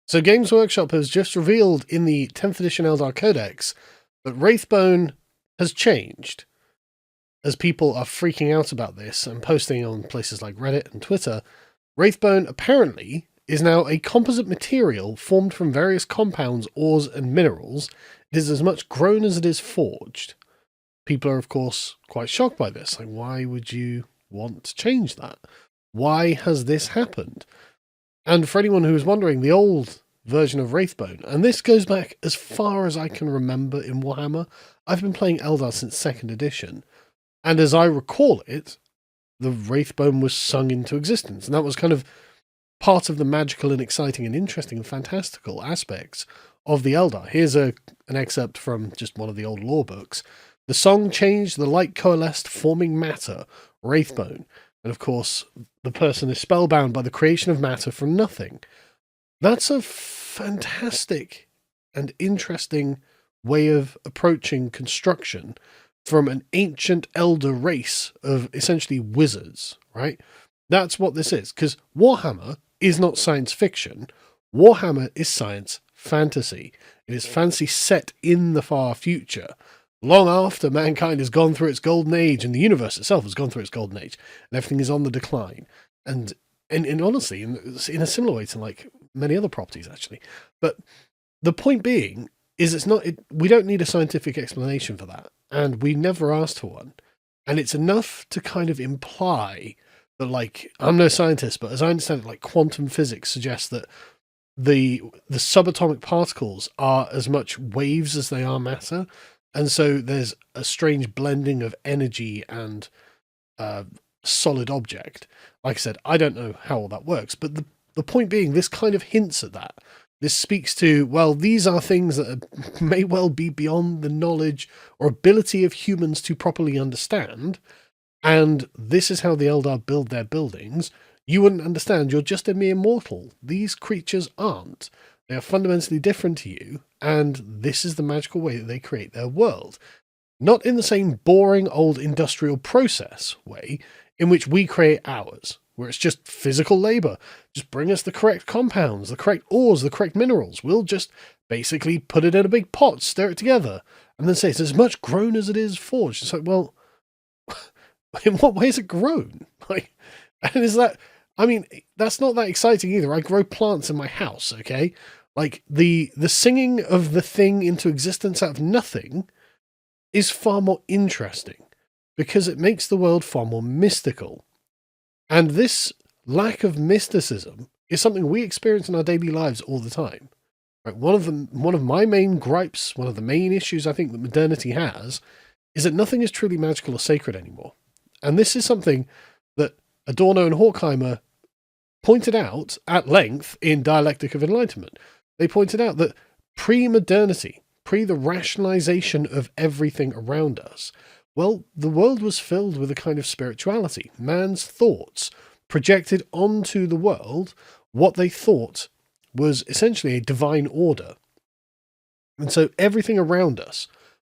So Games Workshop has just revealed in the 10th edition Eldar Codex that wraithbone has changed. As people are freaking out about this and posting on places like Reddit and Twitter, wraithbone apparently is now a composite material formed from various compounds, ores, and minerals. It is as much grown as it is forged. People are, of course, quite shocked by this. Like, why would you want to change that? Why has this happened? And for anyone who is wondering, the old version of wraithbone, and this goes back as far as I can remember in Warhammer. I've been playing Eldar since 2nd edition, and as I recall it, the wraithbone was sung into existence, and that was kind of part of the magical and exciting and interesting and fantastical aspects of the Eldar. Here's an excerpt from just one of the old lore books. The song changed, the light coalesced, forming matter, wraithbone. And of course, the person is spellbound by the creation of matter from nothing. That's a fantastic and interesting way of approaching construction from an ancient elder race of essentially wizards, right? That's what this is, because Warhammer is not science fiction. Warhammer is science fantasy. It is fantasy set in the far future, long after mankind has gone through its golden age and the universe itself has gone through its golden age and everything is on the decline. And honestly, in a similar way to like many other properties, actually. But the point being is we don't need a scientific explanation for that. And we never asked for one. And it's enough to kind of imply that, like, I'm no scientist, but as I understand it, like quantum physics suggests that the subatomic particles are as much waves as they are matter. And so there's a strange blending of energy and solid object. Like I said, I don't know how all that works, but the point being, this kind of hints at that. This speaks to, well, these are things that may well be beyond the knowledge or ability of humans to properly understand. And this is how the Eldar build their buildings. You wouldn't understand. You're just a mere mortal. These creatures aren't. They are fundamentally different to you. And this is the magical way that they create their world. Not in the same boring old industrial process way in which we create ours, where it's just physical labor. Just bring us the correct compounds, the correct ores, the correct minerals. We'll just basically put it in a big pot, stir it together, and then say it's as much grown as it is forged. It's like, well, in what way is it grown? Like, and is that, I mean, that's not that exciting either. I grow plants in my house, okay? Like, the singing of the thing into existence out of nothing is far more interesting because it makes the world far more mystical. And this lack of mysticism is something we experience in our daily lives all the time. Right? One of my main gripes, one of the main issues I think that modernity has, is that nothing is truly magical or sacred anymore. And this is something that Adorno and Horkheimer pointed out at length in Dialectic of Enlightenment. They pointed out that pre-modernity, the rationalization of everything around us, well, the world was filled with a kind of spirituality. Man's thoughts projected onto the world what they thought was essentially a divine order. And so everything around us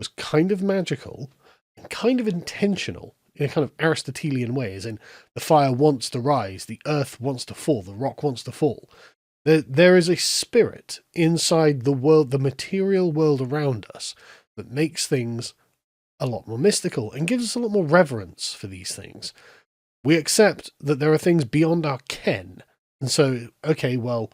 was kind of magical and kind of intentional in a kind of Aristotelian way, as in the fire wants to rise, the earth wants to fall, the rock wants to fall. There is a spirit inside the world, the material world around us, that makes things a lot more mystical and gives us a lot more reverence for these things. We accept that there are things beyond our ken. And so, okay, well,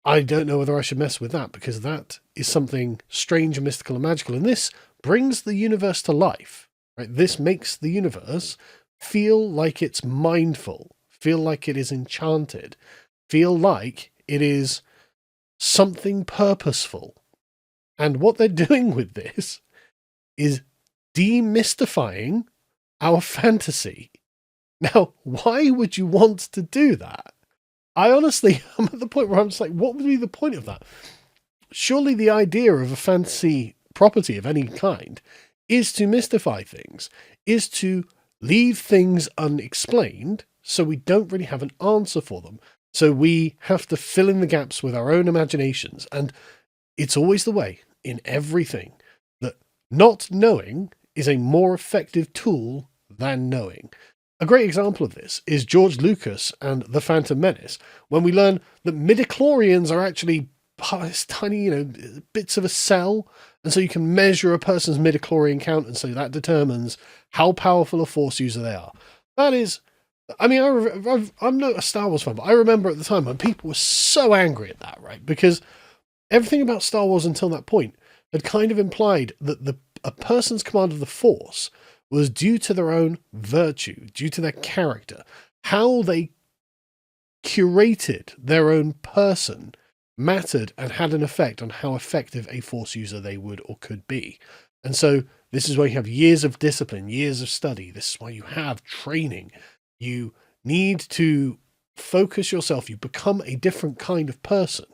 I don't know whether I should mess with that because that is something strange and mystical and magical. And this brings the universe to life, right? This makes the universe feel like it's mindful, feel like it is enchanted, feel like it is something purposeful. And what they're doing with this is demystifying our fantasy. Now, why would you want to do that? I honestly am at the point where I'm just like, what would be the point of that? Surely the idea of a fantasy property of any kind is to mystify things, is to leave things unexplained so we don't really have an answer for them. So we have to fill in the gaps with our own imaginations. And it's always the way in everything that not knowing is a more effective tool than knowing. A great example of this is George Lucas and the Phantom Menace, when we learn that midichlorians are actually tiny, bits of a cell, and so you can measure a person's midichlorian count, and so that determines how powerful a Force user they are. That is, I mean, I'm not a Star Wars fan, but I remember at the time when people were so angry at that, right? Because everything about Star Wars until that point had kind of implied that a person's command of the Force was due to their own virtue, due to their character, how they curated their own person mattered and had an effect on how effective a Force user they would or could be. And so this is why you have years of discipline, years of study. This is why you have training. You need to focus yourself. You become a different kind of person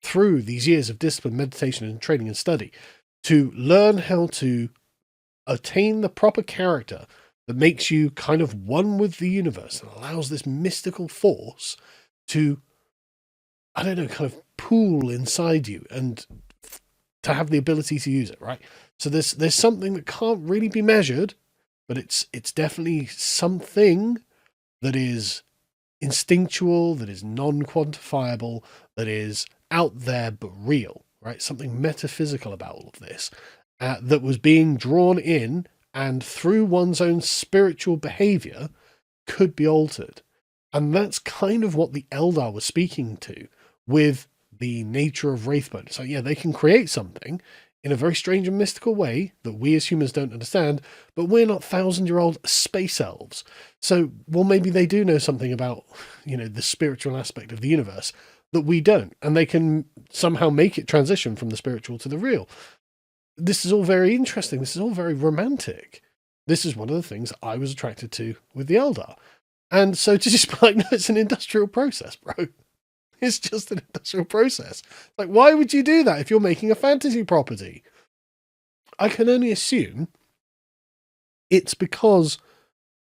through these years of discipline, meditation, and training and study to learn how to attain the proper character that makes you kind of one with the universe and allows this mystical force to, I don't know, kind of pool inside you and to have the ability to use it, right? So there's something that can't really be measured, but it's definitely something that is instinctual, that is non-quantifiable, that is out there but real, right? Something metaphysical about all of this that was being drawn in and through one's own spiritual behavior could be altered. And that's kind of what the Eldar was speaking to with the nature of wraithbone. So yeah, they can create something in a very strange and mystical way that we as humans don't understand, but we're not 1,000-year-old space elves. So, well, maybe they do know something about, the spiritual aspect of the universe that we don't, and they can somehow make it transition from the spiritual to the real. This is all very interesting. This is all very romantic. This is one of the things I was attracted to with the Eldar. And so to just be like, no, it's an industrial process, bro. It's just an industrial process. Like, why would you do that if you're making a fantasy property? I can only assume it's because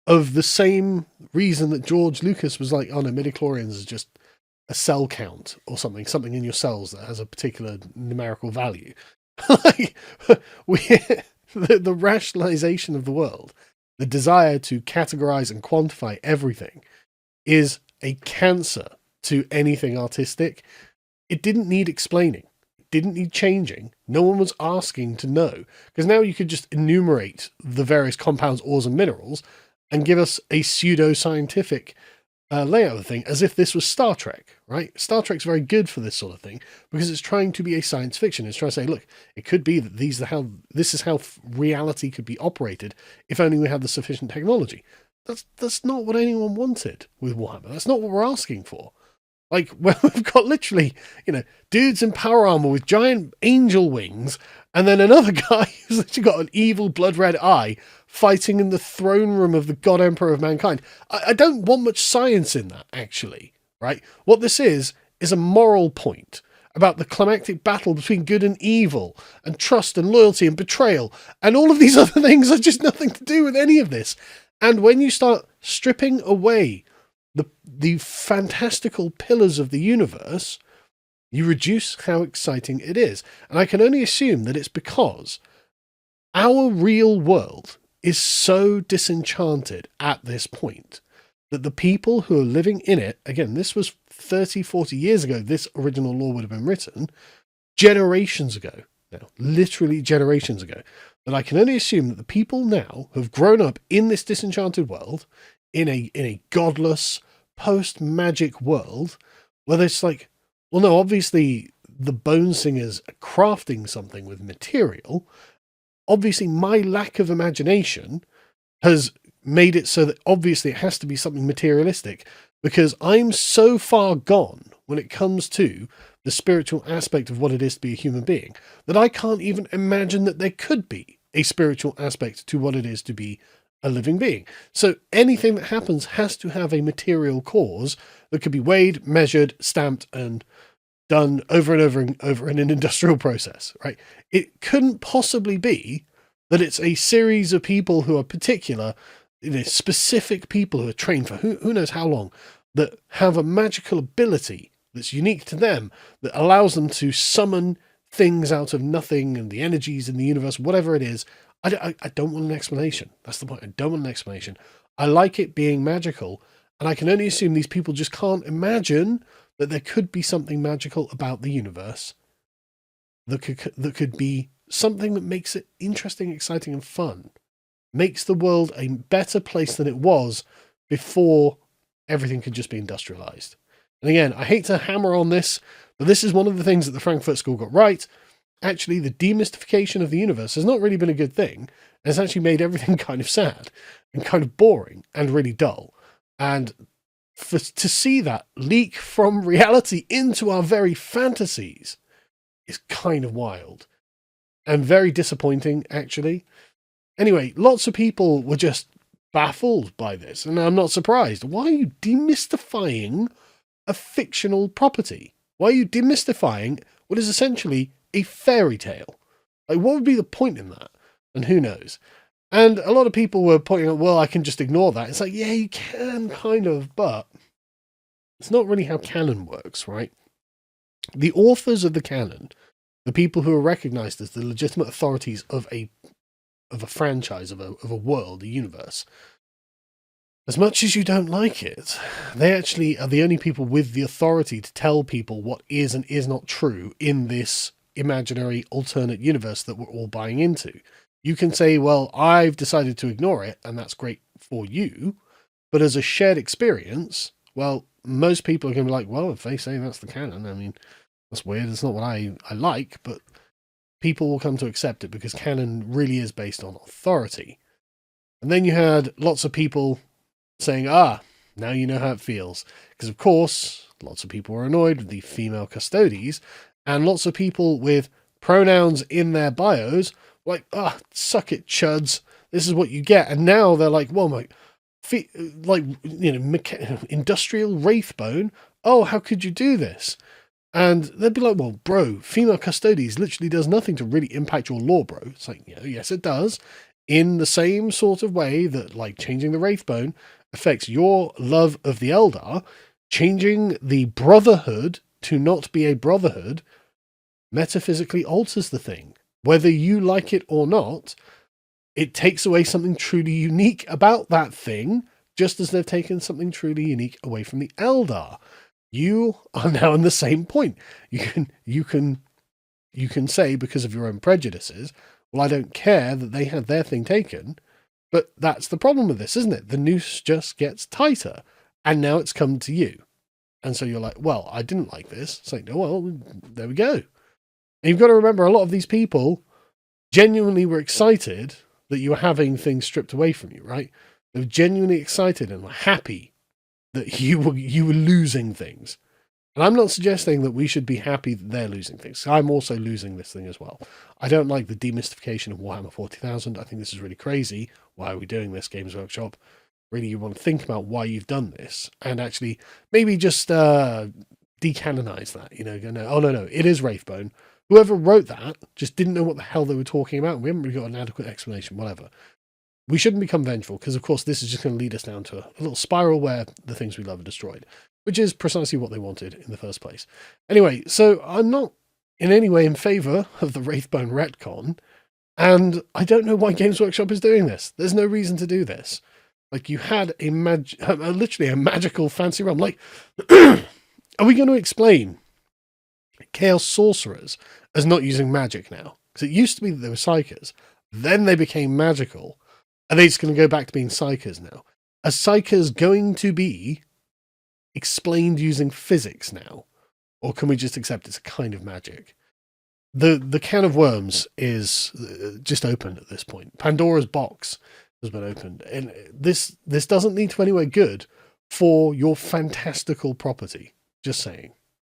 of the same reason that George Lucas was like, oh no, midichlorians is just a cell count or something in your cells that has a particular numerical value. Like, the rationalization of the world, the desire to categorize and quantify everything is a cancer to anything artistic. It didn't need explaining. It didn't need changing. No one was asking to know, because now you could just enumerate the various compounds, ores, and minerals and give us a pseudo-scientific layout of the thing, as if this was Star Trek, right? Star Trek's very good for this sort of thing because it's trying to be a science fiction. It's trying to say, look, it could be that this is how reality could be operated if only we had the sufficient technology. That's not what anyone wanted with Warhammer. That's not what we're asking for. Like, well, we've got literally, dudes in power armor with giant angel wings, and then another guy who's literally got an evil blood red eye fighting in the throne room of the God Emperor of mankind. I don't want much science in that, actually, right? What this is a moral point about the climactic battle between good and evil, and trust and loyalty and betrayal, and all of these other things are just nothing to do with any of this. And when you start stripping away the fantastical pillars of the universe, you reduce how exciting it is. And I can only assume that it's because our real world is so disenchanted at this point that the people who are living in it, again, this was 30, 40 years ago, this original law would have been written, generations ago, now, literally generations ago, that I can only assume that the people now have grown up in this disenchanted world, in a godless, post-magic world, where it's like, well, no, obviously the Bone Singers are crafting something with material. Obviously my lack of imagination has made it so that obviously it has to be something materialistic, because I'm so far gone when it comes to the spiritual aspect of what it is to be a human being that I can't even imagine that there could be a spiritual aspect to what it is to be a living being. So anything that happens has to have a material cause that could be weighed, measured, stamped, and done over and over and over in an industrial process, right? It couldn't possibly be that it's a series of people who are particular, specific people who are trained for who knows how long, that have a magical ability that's unique to them, that allows them to summon things out of nothing and the energies in the universe, whatever it is. I don't want an explanation. That's the point. I don't want an explanation. I like it being magical, and I can only assume these people just can't imagine that there could be something magical about the universe that could be something that makes it interesting, exciting, and fun. Makes the world a better place than it was before everything could just be industrialized. And again, I hate to hammer on this, but this is one of the things that the Frankfurt School got right. Actually, the demystification of the universe has not really been a good thing. It's actually made everything kind of sad and kind of boring and really dull. And to see that leak from reality into our very fantasies is kind of wild and very disappointing, actually. Anyway, lots of people were just baffled by this, and I'm not surprised. Why are you demystifying a fictional property? Why are you demystifying what is essentially a fairy tale? Like, what would be the point in that? And who knows? And a lot of people were pointing out, well, I can just ignore that. It's like, yeah, you can, kind of, but it's not really how canon works, right? The authors of the canon, the people who are recognized as the legitimate authorities of a franchise, of a world, a universe, as much as you don't like it, they actually are the only people with the authority to tell people what is and is not true in this imaginary alternate universe that we're all buying into. You can say, well, I've decided to ignore it, and that's great for you. But as a shared experience, well, most people are going to be like, well, if they say that's the canon, I mean, that's weird. It's not what I like, but people will come to accept it because canon really is based on authority. And then you had lots of people saying, now you know how it feels. Because, of course, lots of people were annoyed with the female custodies, and lots of people with pronouns in their bios like, suck it, chuds. This is what you get. And now they're like, well, industrial wraithbone. Oh, how could you do this? And they'd be like, well, bro, female custodies literally does nothing to really impact your lore, bro. It's like, yes, it does. In the same sort of way that, like, changing the wraithbone affects your love of the Eldar, changing the brotherhood to not be a brotherhood metaphysically alters the thing. Whether you like it or not, it takes away something truly unique about that thing, just as they've taken something truly unique away from the Eldar. You are now in the same point. You can say, because of your own prejudices, well, I don't care that they had their thing taken, but that's the problem with this, isn't it? The noose just gets tighter, and now it's come to you. And so you're like, well, I didn't like this. It's like, oh, well, there we go. And you've got to remember, a lot of these people genuinely were excited that you were having things stripped away from you, right? They were genuinely excited and were happy that you were losing things. And I'm not suggesting that we should be happy that they're losing things. I'm also losing this thing as well. I don't like the demystification of Warhammer 40,000. I think this is really crazy. Why are we doing this, Games Workshop? Really, you want to think about why you've done this and actually maybe just decanonize that, go, no, oh, no, it is Wraithbone. Whoever wrote that just didn't know what the hell they were talking about. And we haven't really got an adequate explanation, whatever. We shouldn't become vengeful because, of course, this is just going to lead us down to a little spiral where the things we love are destroyed, which is precisely what they wanted in the first place. Anyway, so I'm not in any way in favor of the Wraithbone retcon, and I don't know why Games Workshop is doing this. There's no reason to do this. Like, you had literally a magical fancy realm. Like, are we going to explain Chaos Sorcerers as not using magic now? Because it used to be that they were Psykers. Then they became magical. Are they just going to go back to being Psykers now? Are Psykers going to be explained using physics now? Or can we just accept it's a kind of magic? The can of worms is just open at this point. Pandora's box has been opened. And this doesn't lead to anywhere good for your fantastical property. Just saying.